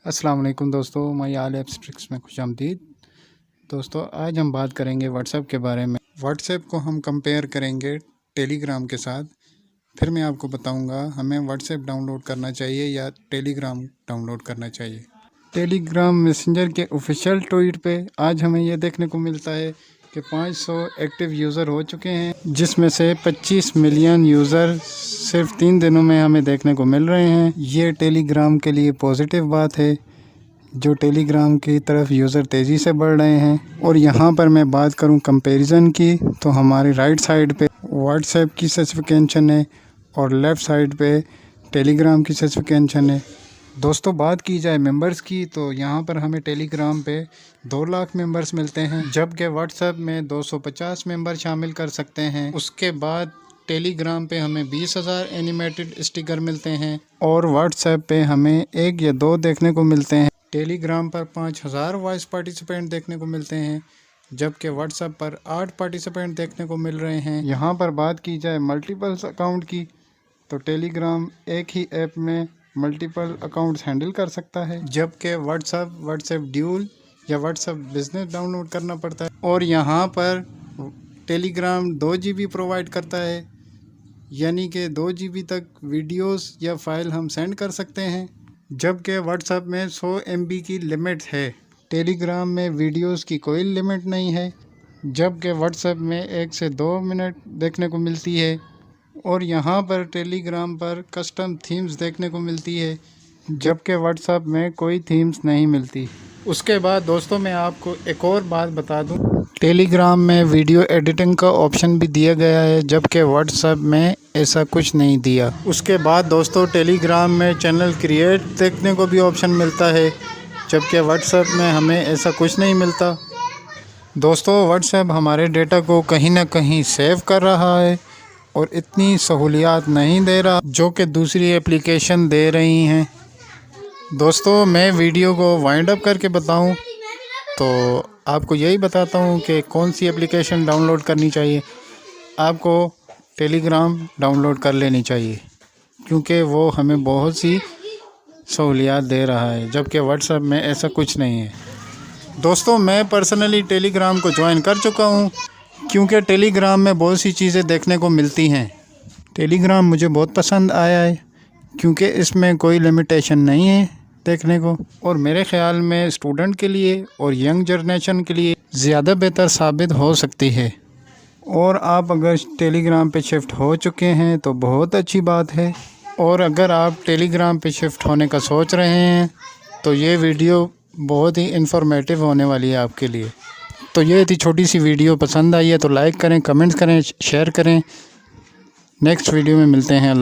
السلام علیکم دوستو، میں آل ایپس ٹرکس میں خوش آمدید۔ دوستو آج ہم بات کریں گے واٹس ایپ کے بارے میں۔ واٹس ایپ کو ہم کمپیئر کریں گے ٹیلی گرام کے ساتھ، پھر میں آپ کو بتاؤں گا ہمیں واٹس ایپ ڈاؤن لوڈ کرنا چاہیے یا ٹیلی گرام ڈاؤن لوڈ کرنا چاہیے۔ ٹیلی گرام میسنجر کے آفیشیل ٹویٹ پہ آج ہمیں یہ دیکھنے کو ملتا ہے کہ 500 ایکٹیو یوزر ہو چکے ہیں، جس میں سے 25 ملین یوزر صرف 3 دنوں میں ہمیں دیکھنے کو مل رہے ہیں۔ یہ ٹیلی گرام کے لیے پازیٹیو بات ہے، جو ٹیلی گرام کی طرف یوزر تیزی سے بڑھ رہے ہیں۔ اور یہاں پر میں بات کروں کمپیریزن کی، تو ہماری رائٹ سائڈ پہ واٹس ایپ کی اسپیسیفکیشن ہے اور لیفٹ سائڈ پہ ٹیلی گرام کی اسپیسیفکیشن ہے۔ دوستو بات کی جائے ممبرز کی، تو یہاں پر ہمیں ٹیلی گرام پہ 2 لاکھ ممبرز ملتے ہیں، جبکہ واٹس ایپ میں 250 ممبر شامل کر سکتے ہیں۔ اس کے بعد ٹیلی گرام پہ ہمیں 20,000 اینیمیٹڈ اسٹیکر ملتے ہیں اور واٹس ایپ پہ ہمیں 1 یا 2 دیکھنے کو ملتے ہیں۔ ٹیلی گرام پر 5,000 وائس پارٹیسپینٹ دیکھنے کو ملتے ہیں، جبکہ واٹس ایپ پر 8 پارٹیسپینٹ دیکھنے کو مل رہے ہیں۔ یہاں پر بات کی جائے ملٹیپل اکاؤنٹ کی، تو ٹیلی گرام ایک ہی ایپ میں ملٹیپل اکاؤنٹس ہینڈل کر سکتا ہے، جبکہ واٹس ایپ ڈیول یا WhatsApp business download کرنا پڑتا ہے۔ اور یہاں پر ٹیلی گرام 2 GB پرووائڈ کرتا ہے، یعنی کہ 2 GB تک ویڈیوز یا فائل ہم سینڈ کر سکتے ہیں، جبکہ واٹس ایپ میں 100 MB کی لمٹ ہے۔ ٹیلی گرام میں ویڈیوز کی کوئی لمٹ نہیں ہے، جبکہ واٹس ایپ میں 1 سے 2 منٹ دیکھنے کو ملتی ہے۔ اور یہاں پر ٹیلی گرام پر کسٹم تھیمز دیکھنے کو ملتی ہے، جبکہ واٹس ایپ میں کوئی تھیمز نہیں ملتی۔ اس کے بعد دوستوں میں آپ کو ایک اور بات بتا دوں، ٹیلی گرام میں ویڈیو ایڈیٹنگ کا آپشن بھی دیا گیا ہے، جبکہ واٹس ایپ میں ایسا کچھ نہیں دیا۔ اس کے بعد دوستوں ٹیلی گرام میں چینل کریٹ دیکھنے کو بھی آپشن ملتا ہے، جبکہ واٹس ایپ میں ہمیں ایسا کچھ نہیں ملتا۔ دوستو واٹس ایپ ہمارے ڈیٹا کو کہیں نہ کہیں سیو کر رہا ہے اور اتنی سہولیات نہیں دے رہا جو کہ دوسری اپلیکیشن دے رہی ہیں۔ دوستو میں ویڈیو کو وائنڈ اپ کر کے بتاؤں تو آپ کو یہی بتاتا ہوں کہ کون سی اپلیکیشن ڈاؤن لوڈ کرنی چاہیے۔ آپ کو ٹیلی گرام ڈاؤن لوڈ کر لینی چاہیے، کیونکہ وہ ہمیں بہت سی سہولیات دے رہا ہے، جبکہ واٹس ایپ میں ایسا کچھ نہیں ہے۔ دوستو میں پرسنلی ٹیلی گرام کو جوائن کر چکا ہوں، کیونکہ ٹیلی گرام میں بہت سی چیزیں دیکھنے کو ملتی ہیں۔ ٹیلی گرام مجھے بہت پسند آیا ہے، کیونکہ اس میں کوئی لمیٹیشن نہیں ہے دیکھنے کو، اور میرے خیال میں اسٹوڈنٹ کے لیے اور ینگ جنریشن کے لیے زیادہ بہتر ثابت ہو سکتی ہے۔ اور آپ اگر ٹیلی گرام پہ شفٹ ہو چکے ہیں تو بہت اچھی بات ہے، اور اگر آپ ٹیلی گرام پہ شفٹ ہونے کا سوچ رہے ہیں تو یہ ویڈیو بہت ہی انفارمیٹیو ہونے والی ہے آپ کے لیے۔ تو یہ تھی چھوٹی سی ویڈیو، پسند آئی ہے تو لائک کریں، کمنٹس کریں، شیئر کریں۔ نیکسٹ ویڈیو میں ملتے ہیں۔